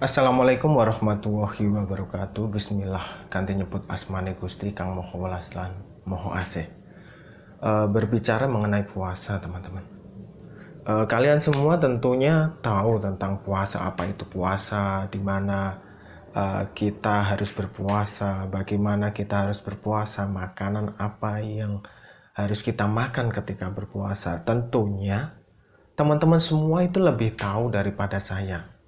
Assalamualaikum warahmatullahi wabarakatuh. Bismillah. Kanthi nyebut asmane Gusti kang Maha Welas lan Maha Asih. Berbicara mengenai puasa, teman-teman. Kalian semua tentunya tahu tentang puasa, apa itu puasa, di mana kita harus berpuasa, bagaimana kita harus berpuasa, makanan apa yang harus kita makan ketika berpuasa. Tentunya teman-teman semua itu lebih tahu daripada saya.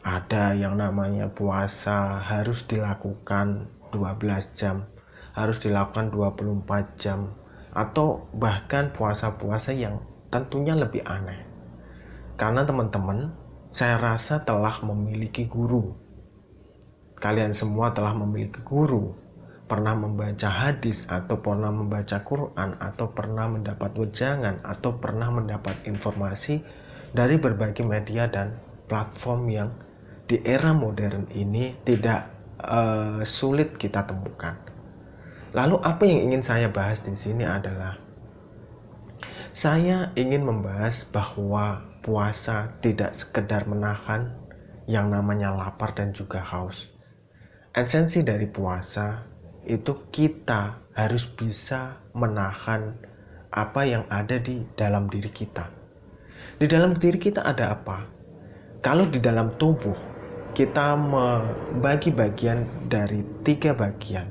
Ada yang namanya puasa harus dilakukan 12 jam, harus dilakukan 24 jam, atau bahkan puasa-puasa yang tentunya lebih aneh. Karena teman-teman, saya rasa telah memiliki guru. Kalian semua telah memiliki guru, pernah membaca hadis, atau pernah membaca Quran, atau pernah mendapat wejangan, atau pernah mendapat informasi dari berbagai media dan platform yang di era modern ini tidak sulit kita temukan. Lalu apa yang ingin saya bahas di sini adalah saya ingin membahas bahwa puasa tidak sekedar menahan yang namanya lapar dan juga haus. Esensi dari puasa itu kita harus bisa menahan apa yang ada di dalam diri kita. Di dalam diri kita ada apa? Kalau di dalam tubuh kita membagi bagian dari 3 bagian,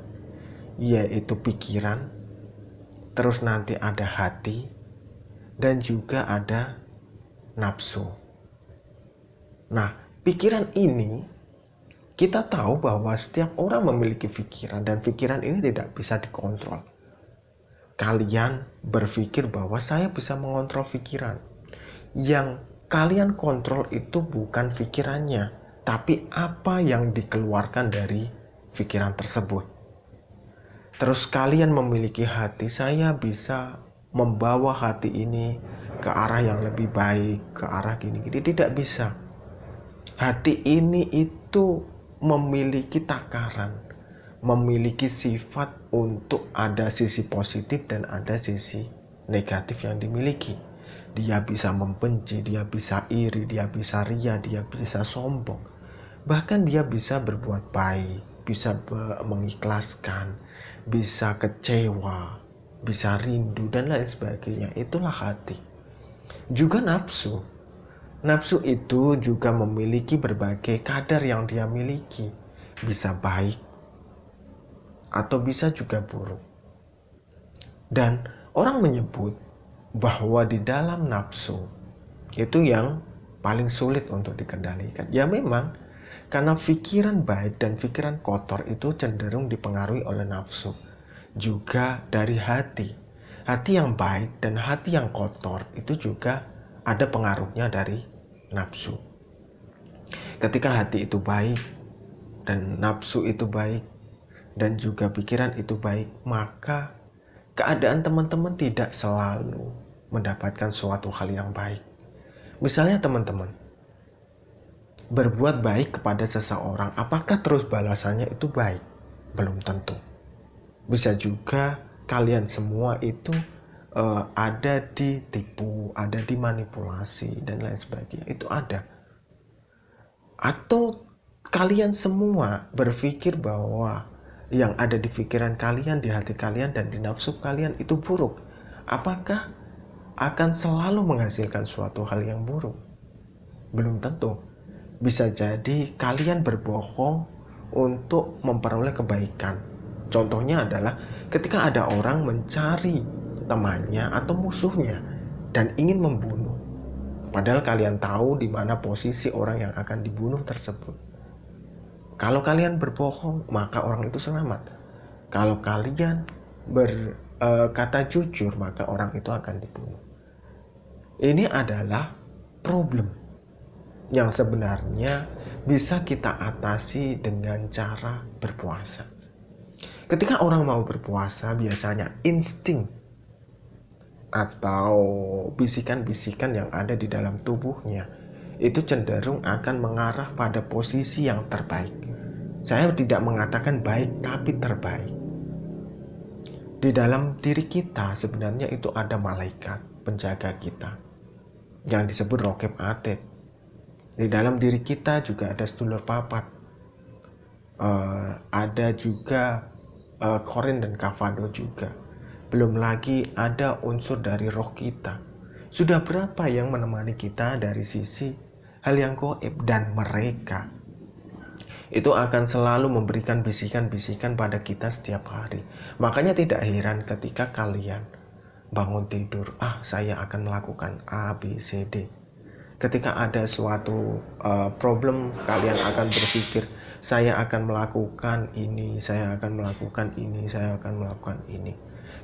yaitu pikiran, terus nanti ada hati, dan juga ada nafsu. Nah, pikiran ini kita tahu bahwa setiap orang memiliki pikiran, dan pikiran ini tidak bisa dikontrol. Kalian berpikir bahwa saya bisa mengontrol pikiran. Yang kalian kontrol itu bukan pikirannya, tapi apa yang dikeluarkan dari pikiran tersebut. Terus kalian memiliki hati, saya bisa membawa hati ini ke arah yang lebih baik, ke arah gini-gini. Tidak bisa. Hati ini itu memiliki takaran, memiliki sifat untuk ada sisi positif dan ada sisi negatif yang dimiliki. Dia bisa membenci, dia bisa iri, dia bisa ria, dia bisa sombong. Bahkan dia bisa berbuat baik, bisa mengikhlaskan, bisa kecewa, bisa rindu, dan lain sebagainya. Itulah hati. Juga nafsu. Nafsu itu juga memiliki berbagai kadar yang dia miliki. Bisa baik, atau bisa juga buruk. Dan orang menyebut bahwa di dalam nafsu itu yang paling sulit untuk dikendalikan. Ya memang, karena pikiran baik dan pikiran kotor itu cenderung dipengaruhi oleh nafsu. Juga dari hati. Hati yang baik dan hati yang kotor itu juga ada pengaruhnya dari nafsu. Ketika hati itu baik dan nafsu itu baik dan juga pikiran itu baik, maka keadaan teman-teman tidak selalu mendapatkan suatu hal yang baik. Misalnya teman-teman berbuat baik kepada seseorang, apakah terus balasannya itu baik? Belum tentu. Bisa juga kalian semua itu ada ditipu, ada dimanipulasi, dan lain sebagainya. Itu ada. Atau kalian semua berpikir bahwa yang ada di pikiran kalian, di hati kalian, dan di nafsu kalian itu buruk. Apakah akan selalu menghasilkan suatu hal yang buruk? Belum tentu. Bisa jadi kalian berbohong untuk memperoleh kebaikan. Contohnya adalah ketika ada orang mencari temannya atau musuhnya dan ingin membunuh. Padahal kalian tahu di mana posisi orang yang akan dibunuh tersebut. Kalau kalian berbohong, maka orang itu selamat. Kalau kalian berkata jujur, maka orang itu akan dibunuh. Ini adalah problem yang sebenarnya bisa kita atasi dengan cara berpuasa. Ketika orang mau berpuasa, biasanya insting atau bisikan-bisikan yang ada di dalam tubuhnya itu cenderung akan mengarah pada posisi yang terbaik. Saya tidak mengatakan baik, tapi terbaik. Di dalam diri kita sebenarnya itu ada malaikat penjaga kita yang disebut Raqib Atid. Di dalam diri kita juga ada sedulur papat, ada juga korin dan kavado juga. Belum lagi ada unsur dari roh kita. Sudah berapa yang menemani kita dari sisi hal yang gaib, dan mereka itu akan selalu memberikan bisikan-bisikan pada kita setiap hari. Makanya tidak heran ketika kalian bangun tidur, saya akan melakukan A, B, C, D. Ketika ada suatu problem, kalian akan berpikir, saya akan melakukan ini, saya akan melakukan ini, saya akan melakukan ini.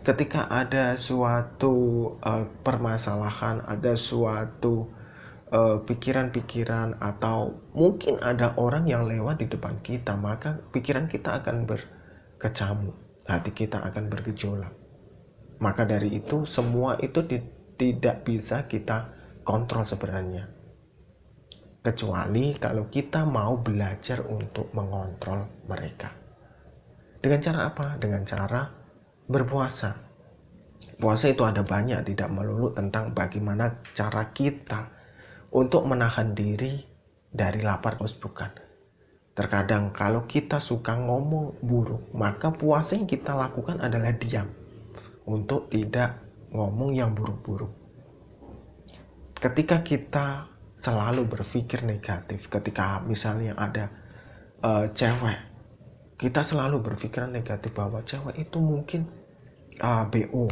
Ketika ada suatu permasalahan, ada suatu pikiran-pikiran, atau mungkin ada orang yang lewat di depan kita, maka pikiran kita akan berkecamuk, hati kita akan bergejolak. Maka dari itu, semua itu tidak bisa kita kontrol sebenarnya, kecuali kalau kita mau belajar untuk mengontrol mereka. Dengan cara apa? Dengan cara berpuasa. Puasa itu ada banyak, tidak melulu tentang bagaimana cara kita untuk menahan diri dari lapar, bukan. Terkadang kalau kita suka ngomong buruk, maka puasa yang kita lakukan adalah diam, untuk tidak ngomong yang buruk-buruk. Ketika kita selalu berpikir negatif, ketika misalnya ada cewek, kita selalu berpikiran negatif bahwa cewek itu mungkin BO,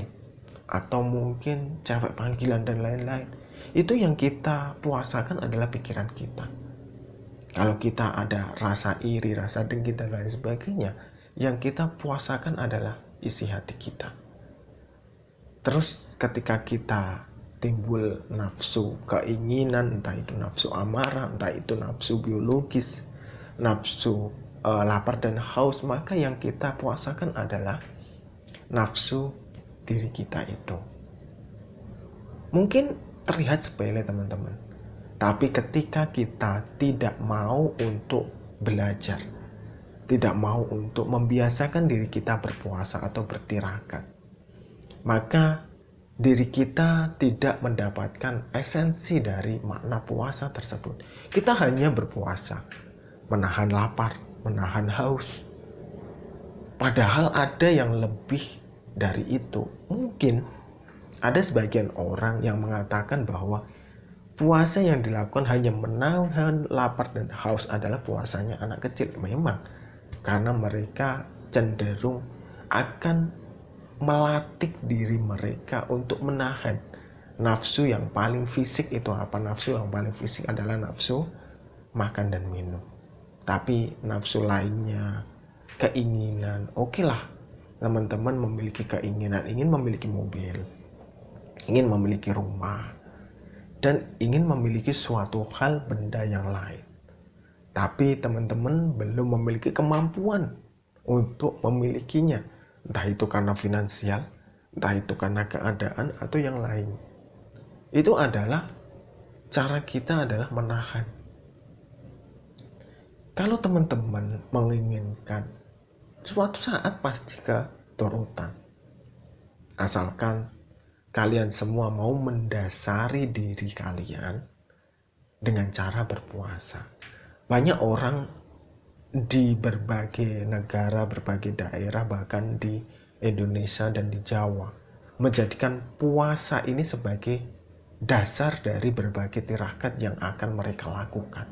atau mungkin cewek panggilan dan lain-lain. Itu yang kita puasakan adalah pikiran kita. Kalau kita ada rasa iri, rasa dengki dan lain sebagainya, yang kita puasakan adalah isi hati kita. Terus ketika kita timbul nafsu, keinginan, entah itu nafsu amarah, entah itu nafsu biologis, nafsu lapar dan haus, maka yang kita puasakan adalah nafsu diri kita itu. Mungkin terlihat sepele teman-teman, tapi ketika kita tidak mau untuk belajar, tidak mau untuk membiasakan diri kita berpuasa atau bertirakat, maka diri kita tidak mendapatkan esensi dari makna puasa tersebut. Kita hanya berpuasa, menahan lapar, menahan haus. Padahal ada yang lebih dari itu. Mungkin ada sebagian orang yang mengatakan bahwa puasa yang dilakukan hanya menahan lapar dan haus adalah puasanya anak kecil. Memang, karena mereka cenderung akan melatih diri mereka untuk menahan nafsu yang paling fisik. Itu apa? Nafsu yang paling fisik adalah nafsu makan dan minum. Tapi nafsu lainnya, keinginan, oke lah, teman-teman memiliki keinginan, ingin memiliki mobil, ingin memiliki rumah, dan ingin memiliki suatu hal benda yang lain. Tapi teman-teman belum memiliki kemampuan untuk memilikinya. Entah itu karena finansial, entah itu karena keadaan, atau yang lain. Itu adalah cara kita adalah menahan. Kalau teman-teman menginginkan, suatu saat pasti keturutan. Asalkan kalian semua mau mendasari diri kalian dengan cara berpuasa. Banyak orang di berbagai negara, berbagai daerah, bahkan di Indonesia dan di Jawa, menjadikan puasa ini sebagai dasar dari berbagai tirakat yang akan mereka lakukan.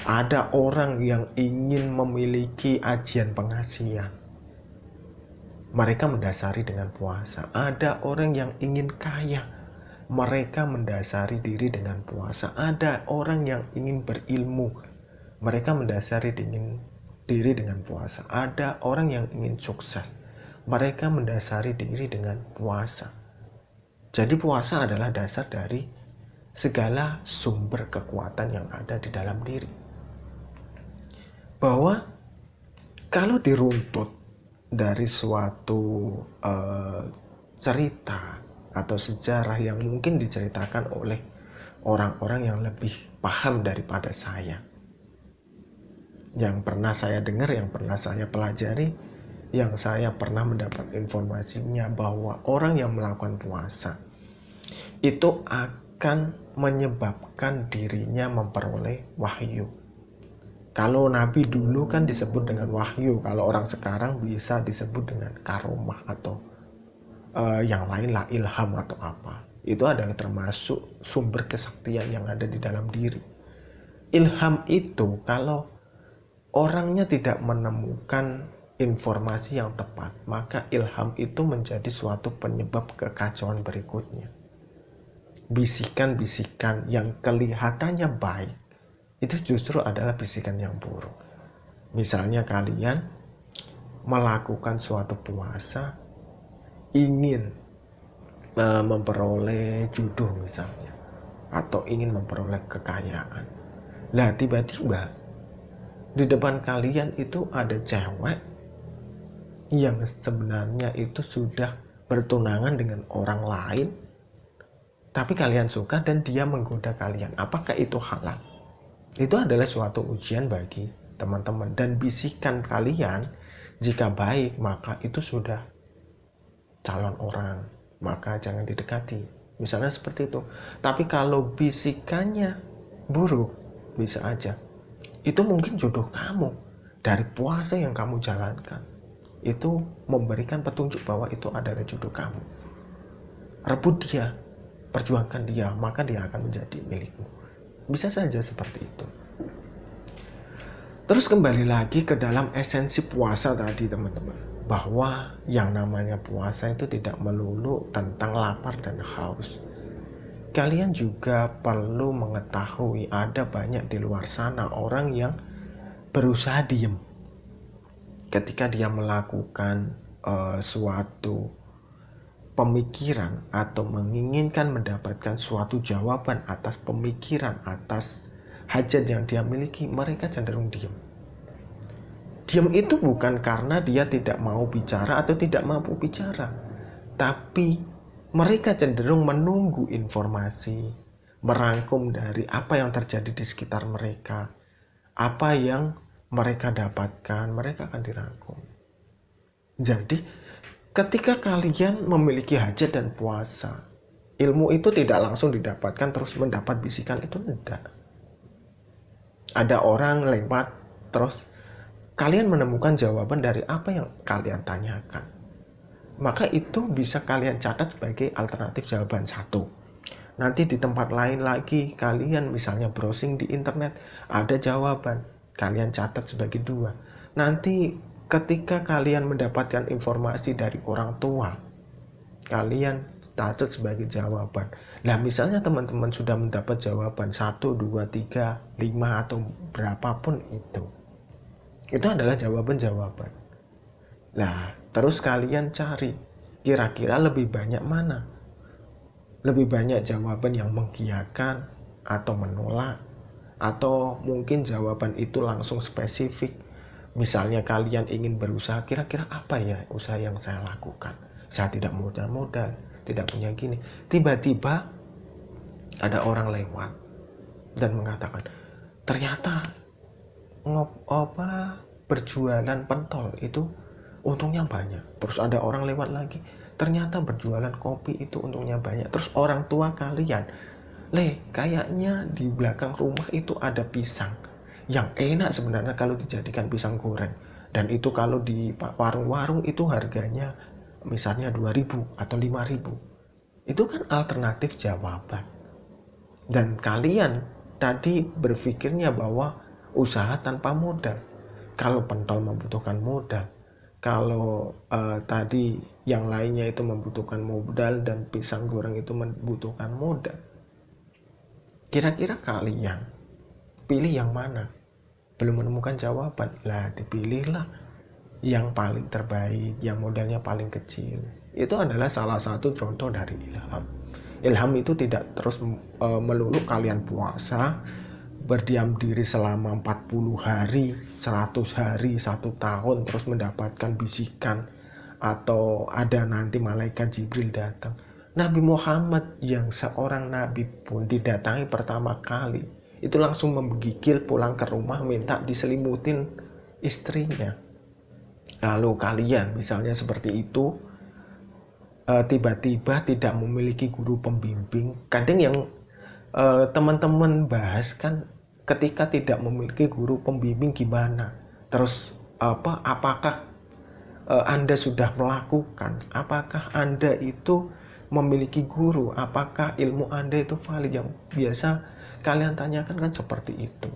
Ada orang yang ingin memiliki ajian pengasihan, mereka mendasari dengan puasa. Ada orang yang ingin kaya, mereka mendasari diri dengan puasa. Ada orang yang ingin berilmu, mereka mendasari diri dengan puasa. Ada orang yang ingin sukses, mereka mendasari diri dengan puasa. Jadi puasa adalah dasar dari segala sumber kekuatan yang ada di dalam diri. Bahwa kalau diruntut dari suatu cerita atau sejarah yang mungkin diceritakan oleh orang-orang yang lebih paham daripada saya, yang pernah saya dengar, yang pernah saya pelajari, yang saya pernah mendapat informasinya, bahwa orang yang melakukan puasa itu akan menyebabkan dirinya memperoleh wahyu. Kalau nabi dulu kan disebut dengan wahyu, kalau orang sekarang bisa disebut dengan karomah atau yang lain lah, ilham atau apa. Itu adalah termasuk sumber kesaktian yang ada di dalam diri. Ilham itu kalau orangnya tidak menemukan informasi yang tepat, maka ilham itu menjadi suatu penyebab kekacauan berikutnya. Bisikan-bisikan yang kelihatannya baik itu justru adalah bisikan yang buruk. Misalnya kalian melakukan suatu puasa ingin memperoleh jodoh misalnya, atau ingin memperoleh kekayaan. Lah tiba-tiba di depan kalian itu ada cewek yang sebenarnya itu sudah bertunangan dengan orang lain, tapi kalian suka dan dia menggoda kalian. Apakah itu halal? Itu adalah suatu ujian bagi teman-teman. Dan bisikan kalian jika baik, maka itu sudah calon orang, maka jangan didekati. Misalnya seperti itu. Tapi kalau bisikannya buruk, bisa aja itu mungkin jodoh kamu dari puasa yang kamu jalankan. Itu memberikan petunjuk bahwa itu adalah jodoh kamu. Rebut dia, perjuangkan dia, maka dia akan menjadi milikmu. Bisa saja seperti itu. Terus kembali lagi ke dalam esensi puasa tadi teman-teman, bahwa yang namanya puasa itu tidak melulu tentang lapar dan haus. Kalian juga perlu mengetahui ada banyak di luar sana orang yang berusaha diem ketika dia melakukan suatu pemikiran atau menginginkan mendapatkan suatu jawaban atas pemikiran, atas hajat yang dia miliki. Mereka cenderung diem. Diem itu bukan karena dia tidak mau bicara atau tidak mampu bicara, tapi mereka cenderung menunggu informasi, merangkum dari apa yang terjadi di sekitar mereka, apa yang mereka dapatkan, mereka akan dirangkum. Jadi, ketika kalian memiliki hajat dan puasa, ilmu itu tidak langsung didapatkan terus mendapat bisikan, itu tidak. Ada orang lewat, terus kalian menemukan jawaban dari apa yang kalian tanyakan. Maka itu bisa kalian catat sebagai alternatif jawaban 1. Nanti di tempat lain lagi kalian misalnya browsing di internet, ada jawaban, kalian catat sebagai 2. Nanti ketika kalian mendapatkan informasi dari orang tua, kalian catat sebagai jawaban. Nah misalnya teman-teman sudah mendapat jawaban 1, 2, 3, 5 atau berapapun itu adalah jawaban-jawaban. Nah, terus kalian cari kira-kira lebih banyak mana? Lebih banyak jawaban yang mengiyakan atau menolak, atau mungkin jawaban itu langsung spesifik. Misalnya kalian ingin berusaha, kira-kira apa ya usaha yang saya lakukan? Saya tidak modal, tidak punya gini. Tiba-tiba ada orang lewat dan mengatakan, ternyata berjualan pentol itu untungnya banyak. Terus ada orang lewat lagi, ternyata berjualan kopi itu untungnya banyak. Terus orang tua kalian, kayaknya di belakang rumah itu ada pisang yang enak sebenarnya kalau dijadikan pisang goreng, dan itu kalau di warung-warung itu harganya misalnya 2.000 atau 5.000. Itu kan alternatif jawaban. Dan kalian tadi berpikirnya bahwa usaha tanpa modal. Kalau pentol membutuhkan modal, kalau tadi yang lainnya itu membutuhkan modal dan pisang goreng itu membutuhkan modal, kira-kira kalian pilih yang mana? Belum menemukan jawaban, lah dipilihlah yang paling terbaik, yang modalnya paling kecil. Itu adalah salah satu contoh dari ilham. Ilham itu tidak terus melulu kalian puasa, berdiam diri selama 40 hari, 100 hari, 1 tahun, terus mendapatkan bisikan, atau ada nanti malaikat Jibril datang. Nabi Muhammad yang seorang nabi pun didatangi pertama kali, itu langsung menggigil pulang ke rumah minta diselimutin istrinya. Lalu kalian misalnya seperti itu, tiba-tiba tidak memiliki guru pembimbing. Kadang yang teman-teman bahas kan, ketika tidak memiliki guru pembimbing gimana, terus apakah Anda sudah melakukan, apakah Anda itu memiliki guru, apakah ilmu Anda itu valid, yang biasa kalian tanyakan kan seperti itu.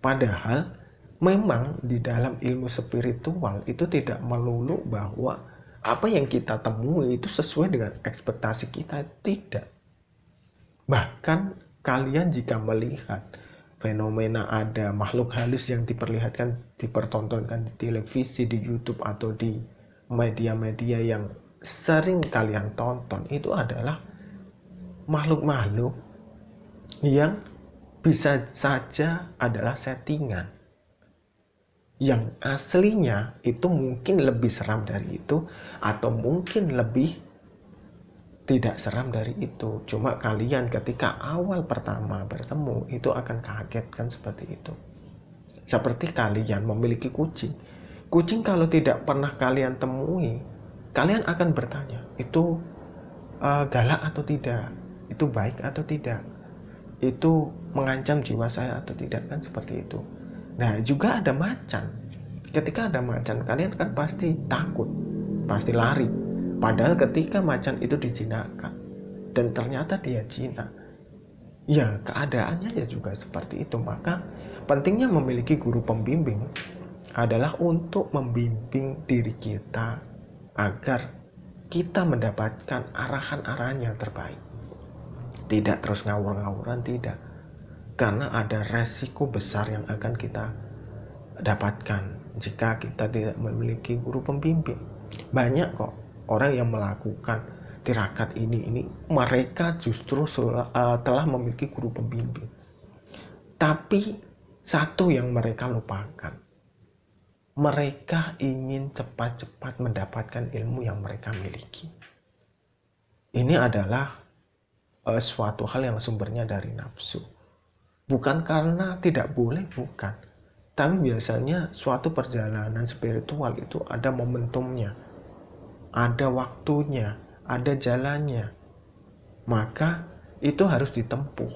Padahal memang di dalam ilmu spiritual itu tidak melulu bahwa apa yang kita temui itu sesuai dengan ekspektasi kita, tidak. Bahkan kalian jika melihat fenomena ada makhluk halus yang diperlihatkan, dipertontonkan di televisi, di YouTube, atau di media-media yang sering kalian tonton, itu adalah makhluk-makhluk yang bisa saja adalah settingan. Yang aslinya itu mungkin lebih seram dari itu, atau mungkin lebih tidak seram dari itu. Cuma kalian ketika awal pertama bertemu itu akan kaget kan, seperti itu. Seperti kalian memiliki kucing. Kucing kalau tidak pernah kalian temui, kalian akan bertanya, itu galak atau tidak? Itu baik atau tidak? Itu mengancam jiwa saya atau tidak, kan seperti itu. Nah, juga ada macan. Ketika ada macan, kalian kan pasti takut, pasti lari. Padahal ketika macan itu dijinakkan dan ternyata dia jinak, ya keadaannya ya juga seperti itu. Maka pentingnya memiliki guru pembimbing adalah untuk membimbing diri kita agar kita mendapatkan arahan-arahan yang terbaik. Tidak terus ngawur-ngawuran, tidak. Karena ada resiko besar yang akan kita dapatkan jika kita tidak memiliki guru pembimbing. Banyak kok orang yang melakukan tirakat ini mereka justru telah memiliki guru pembimbing. Tapi satu yang mereka lupakan, mereka ingin cepat-cepat mendapatkan ilmu yang mereka miliki. Ini adalah suatu hal yang sumbernya dari nafsu. Bukan karena tidak boleh, bukan. Tapi biasanya suatu perjalanan spiritual itu ada momentumnya, ada waktunya, ada jalannya. Maka itu harus ditempuh.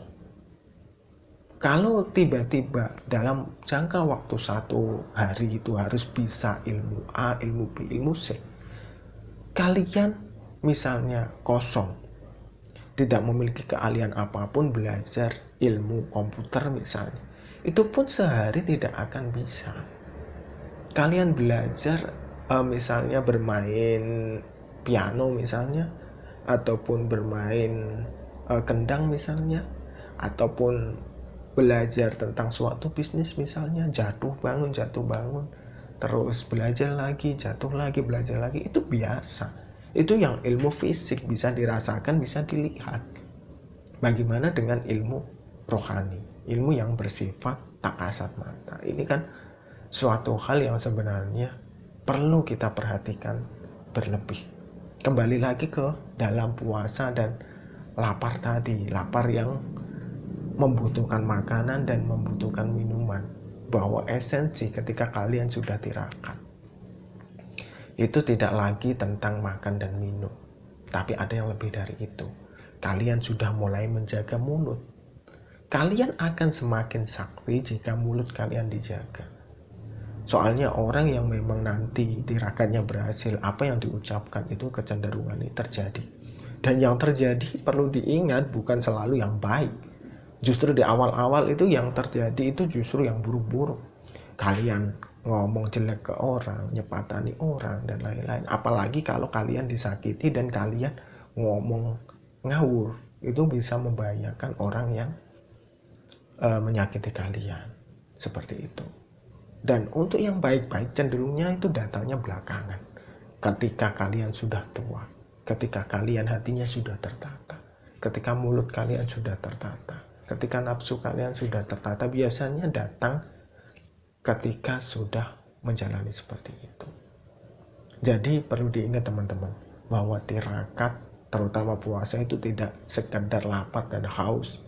Kalau tiba-tiba dalam jangka waktu 1 hari itu harus bisa ilmu A, ilmu B, ilmu C, kalian misalnya kosong, tidak memiliki keahlian apapun, belajar ilmu komputer misalnya, itu pun sehari tidak akan bisa. Kalian belajar misalnya bermain piano misalnya, ataupun bermain kendang misalnya, ataupun belajar tentang suatu bisnis misalnya, jatuh bangun, terus belajar lagi, jatuh lagi, belajar lagi, itu biasa. Itu yang ilmu fisik bisa dirasakan, bisa dilihat. Bagaimana dengan ilmu rohani, ilmu yang bersifat tak kasat mata? Ini kan suatu hal yang sebenarnya perlu kita perhatikan berlebih. Kembali lagi ke dalam puasa dan lapar tadi, lapar yang membutuhkan makanan dan membutuhkan minuman, bahwa esensi ketika kalian sudah tirakat itu tidak lagi tentang makan dan minum, tapi ada yang lebih dari itu. Kalian sudah mulai menjaga mulut. Kalian akan semakin sakti jika mulut kalian dijaga. Soalnya orang yang memang nanti tirakatnya berhasil, apa yang diucapkan itu kecenderungan ini terjadi. Dan yang terjadi perlu diingat bukan selalu yang baik. Justru di awal-awal itu yang terjadi itu justru yang buruk-buruk. Kalian ngomong jelek ke orang, nyepatani orang, dan lain-lain. Apalagi kalau kalian disakiti dan kalian ngomong ngawur, itu bisa membahayakan orang yang menyakiti kalian. Seperti itu. Dan untuk yang baik-baik cenderungnya itu datangnya belakangan. Ketika kalian sudah tua, ketika kalian hatinya sudah tertata, ketika mulut kalian sudah tertata, ketika nafsu kalian sudah tertata, biasanya datang ketika sudah menjalani seperti itu. Jadi perlu diingat teman-teman, bahwa tirakat, terutama puasa, itu tidak sekedar lapar dan haus.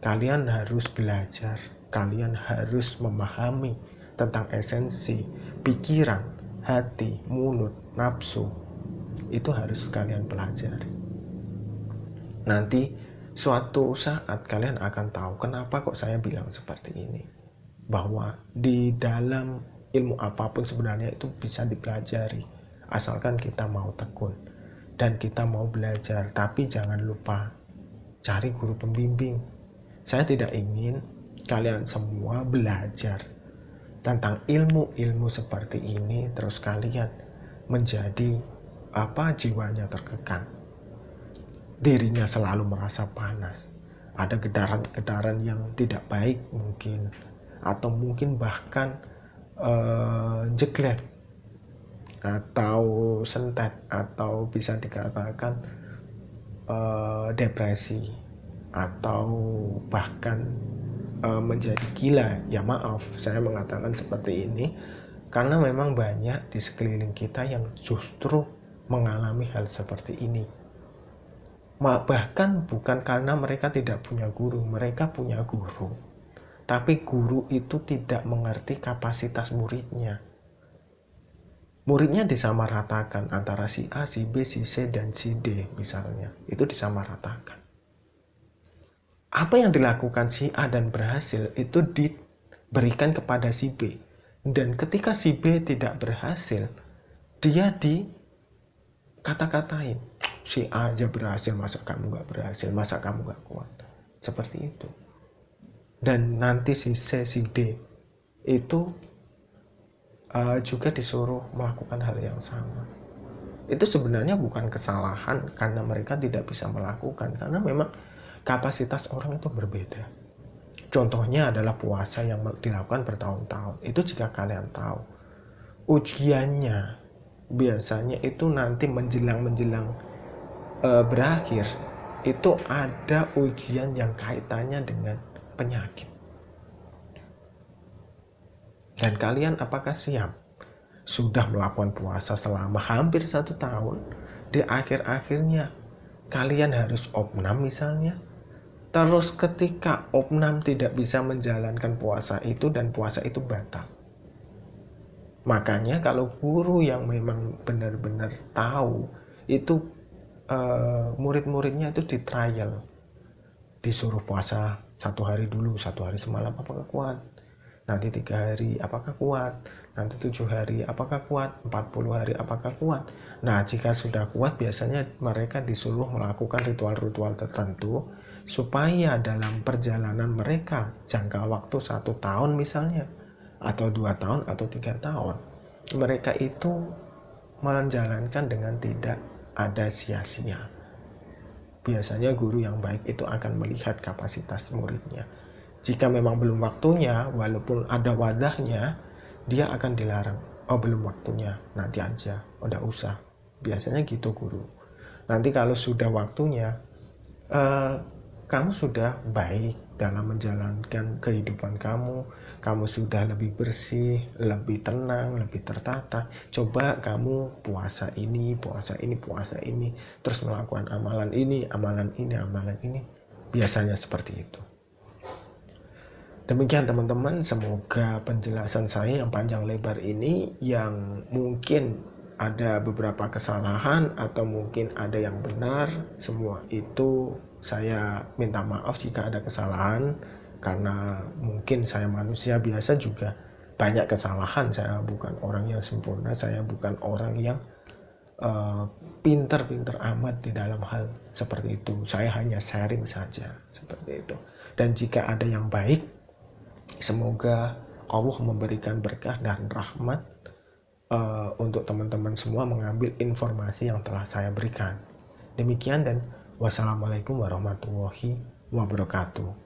Kalian harus belajar, kalian harus memahami tentang esensi, pikiran, hati, mulut, nafsu. Itu harus kalian pelajari. Nanti Suatu saat kalian akan tahu kenapa kok saya bilang seperti ini. Bahwa di dalam ilmu apapun sebenarnya itu bisa dipelajari. Asalkan kita mau tekun dan kita mau belajar. Tapi jangan lupa cari guru pembimbing. Saya tidak ingin kalian semua belajar tentang ilmu-ilmu seperti ini terus kalian menjadi jiwanya terkekang, dirinya selalu merasa panas, ada gedaran-gedaran yang tidak baik mungkin, atau mungkin bahkan jeglek atau sentet, atau bisa dikatakan depresi, atau bahkan menjadi gila. Ya maaf saya mengatakan seperti ini karena memang banyak di sekeliling kita yang justru mengalami hal seperti ini. Bahkan bukan karena mereka tidak punya guru, mereka punya guru, tapi guru itu tidak mengerti kapasitas muridnya. Muridnya disamaratakan antara si A, si B, si C, dan si D misalnya, itu disamaratakan. Apa yang dilakukan si A dan berhasil itu diberikan kepada si B. Dan ketika si B tidak berhasil, dia dikata-katain. Si A aja berhasil, masa kamu gak berhasil, masa kamu gak kuat. Seperti itu. Dan nanti si C, si D itu juga disuruh melakukan hal yang sama. Itu sebenarnya bukan kesalahan karena mereka tidak bisa melakukan, karena memang kapasitas orang itu berbeda. Contohnya adalah puasa yang dilakukan bertahun-tahun. Itu jika kalian tahu. Ujiannya biasanya itu nanti menjelang berakhir. Itu ada ujian yang kaitannya dengan penyakit. Dan kalian apakah siap? Sudah melakukan puasa selama hampir 1 tahun. Di akhir-akhirnya kalian harus opnam misalnya. Terus ketika opnam tidak bisa menjalankan puasa itu dan puasa itu batal. Makanya kalau guru yang memang benar-benar tahu itu murid-muridnya itu di trial. Disuruh puasa 1 hari dulu, 1 hari semalam apakah kuat? Nanti 3 hari apakah kuat? Nanti 7 hari apakah kuat? 40 hari apakah kuat? Nah jika sudah kuat biasanya mereka disuruh melakukan ritual-ritual tertentu supaya dalam perjalanan mereka jangka waktu 1 tahun misalnya, atau 2 tahun atau 3 tahun, mereka itu menjalankan dengan tidak ada sia-sia. Biasanya guru yang baik itu akan melihat kapasitas muridnya. Jika memang belum waktunya, walaupun ada wadahnya, dia akan dilarang. Oh belum waktunya, nanti aja, udah usah. Biasanya gitu guru. Nanti kalau sudah waktunya, kamu sudah baik dalam menjalankan kehidupan kamu sudah lebih bersih, lebih tenang, lebih tertata. Coba kamu puasa ini, terus melakukan amalan ini. Biasanya seperti itu. Demikian teman-teman, semoga penjelasan saya yang panjang lebar ini, yang mungkin ada beberapa kesalahan atau mungkin ada yang benar, semua itu saya minta maaf jika ada kesalahan, karena mungkin saya manusia biasa juga banyak kesalahan. Saya bukan orang yang sempurna, saya bukan orang yang pinter-pinter amat di dalam hal seperti itu. Saya hanya sharing saja seperti itu. Dan jika ada yang baik, semoga Allah memberikan berkah dan rahmat untuk teman-teman semua mengambil informasi yang telah saya berikan. Demikian dan wassalamualaikum warahmatullahi wabarakatuh.